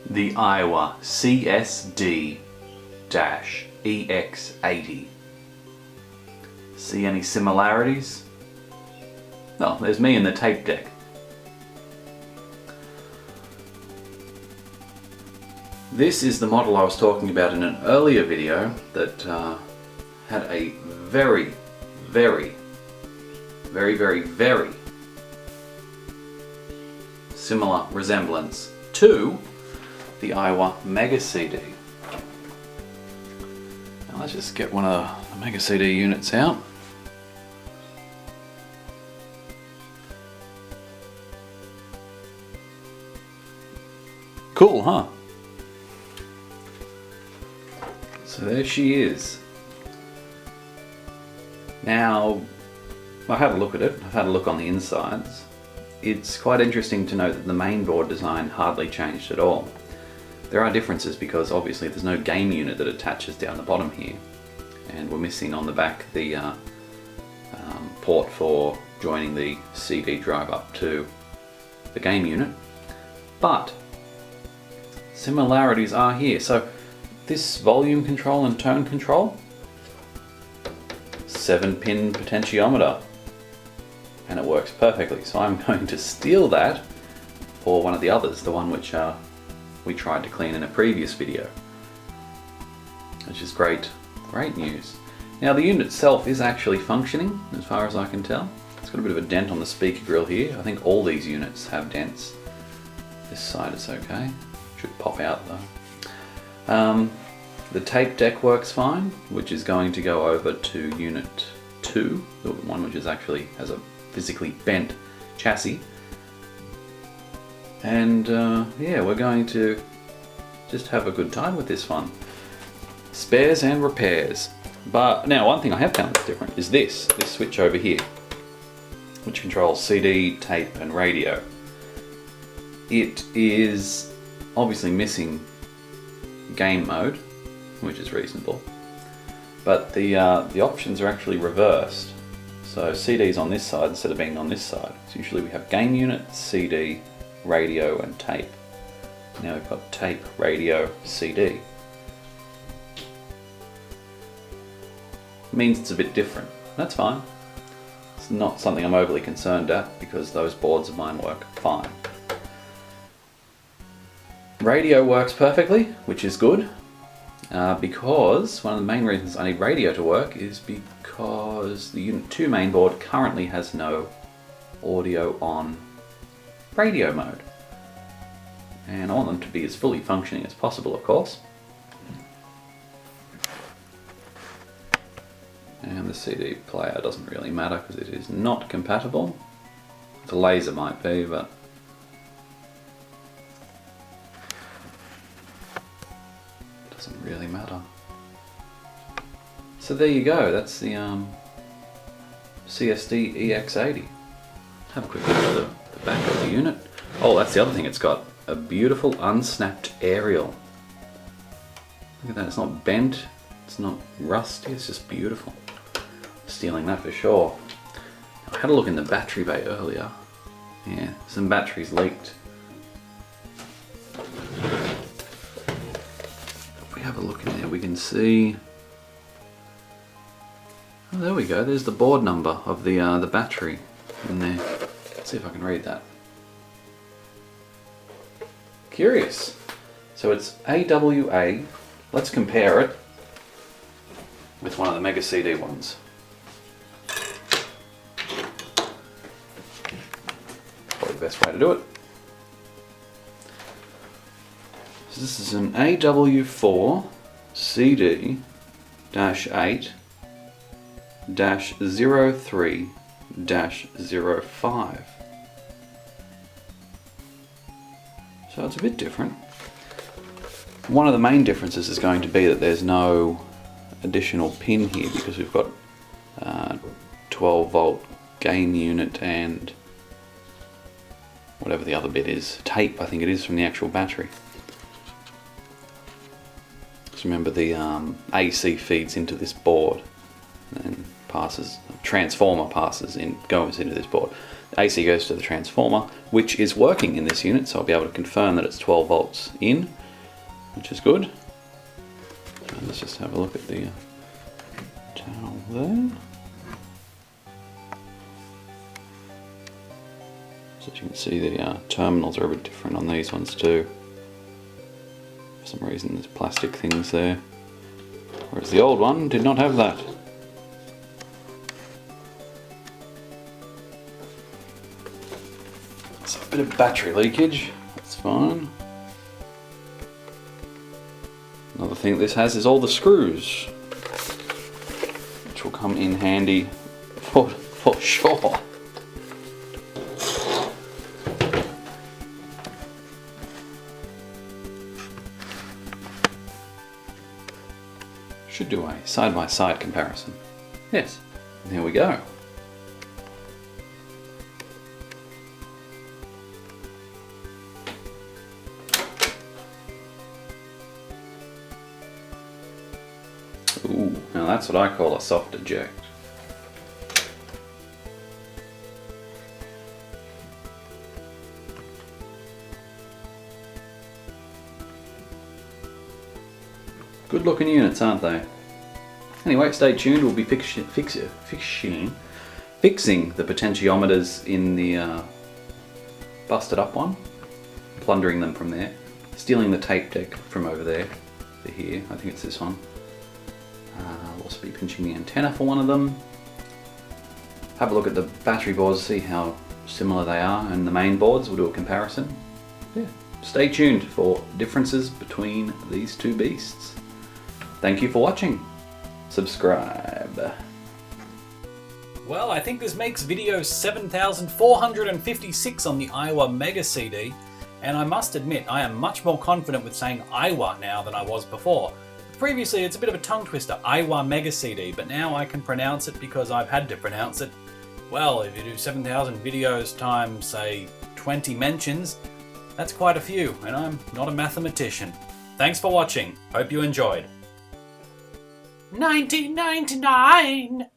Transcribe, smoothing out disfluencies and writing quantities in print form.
the Aiwa CSD-EX80. See any similarities? Oh, there's me in the tape deck. This is the model I was talking about in an earlier video that had a very similar resemblance to the Aiwa Mega CD. Now let's just get one of the Mega CD units out. Cool, huh? So there she is. Now, I had a look at it. I've had a look on the insides. It's quite interesting to note that the main board design hardly changed at all. There are differences because obviously there's no game unit that attaches down the bottom here, and we're missing on the back the port for joining the CD drive up to the game unit. But similarities are here. So this volume control and tone control, 7-pin potentiometer, and it works perfectly. So I'm going to steal that for one of the others, the one which we tried to clean in a previous video, which is great news. Now the unit itself is actually functioning as far as I can tell. It's got a bit of a dent on the speaker grill here. I think all these units have dents. This side is okay. Should pop out though. The tape deck works fine, which is going to go over to unit 2, the one which is actually has a physically bent chassis. And yeah, we're going to just have a good time with this one. Spares and repairs. But now one thing I have found that's different is this switch over here, which controls CD, tape and radio. It is obviously missing game mode, which is reasonable, but the options are actually reversed. So CD's on this side instead of being on this side. So usually we have game unit, CD, radio and tape. Now we've got tape, radio, CD. Means it's a bit different. That's fine. It's not something I'm overly concerned at because those boards of mine work fine. Radio works perfectly, which is good, because one of the main reasons I need radio to work is because the Unit 2 main board currently has no audio on radio mode. And I want them to be as fully functioning as possible, of course. And the CD player doesn't really matter because it is not compatible. The laser might be, but it doesn't really matter. So there you go, that's the CSD-EX80. Have a quick look at the back of the unit. Oh, that's the other thing, it's got a beautiful unsnapped aerial. Look at that, it's not bent, it's not rusty, it's just beautiful. Stealing that for sure. I had a look in the battery bay earlier. Yeah, some batteries leaked. If we have a look in there, we can see. Oh, there we go. There's the board number of the battery in there. Let's see if I can read that. Curious. So it's AWA. Let's compare it with one of the Mega CD ones. Probably the best way to do it. So this is an AW4 CD-8-03-05. So it's a bit different. One of the main differences is going to be that there's no additional pin here because we've got 12 volt gain unit and whatever the other bit is, tape I think it is from the actual battery. So remember the AC feeds into this board and passes, transformer passes in, goes into this board. The AC goes to the transformer, which is working in this unit, so I'll be able to confirm that it's 12 volts in. which is good. And let's just have a look at the channel there. So as you can see, the terminals are a bit different on these ones too. For some reason there's plastic things there, whereas the old one did not have that. So a bit of battery leakage, that's fine. Another thing this has is all the screws, which will come in handy for sure. Should do a side-by-side comparison. Yes, and here we go. Ooh, now that's what I call a soft eject. Good looking units, aren't they? Anyway, stay tuned, we'll be fixing the potentiometers in the busted up one, plundering them from there, stealing the tape deck from over there to here, I think it's this one. I'll also be pinching the antenna for one of them. Have a look at the battery boards, see how similar they are, and the main boards, we'll do a comparison. Yeah, stay tuned for differences between these two beasts. Thank you for watching. Subscribe. Well, I think this makes video 7456 on the Aiwa Mega CD, and I must admit I am much more confident with saying Aiwa now than I was before. Previously it's a bit of a tongue twister, Aiwa Mega CD, but now I can pronounce it because I've had to pronounce it. Well, if you do 7,000 videos times, say, 20 mentions, that's quite a few, and I'm not a mathematician. Thanks for watching, hope you enjoyed. 1999!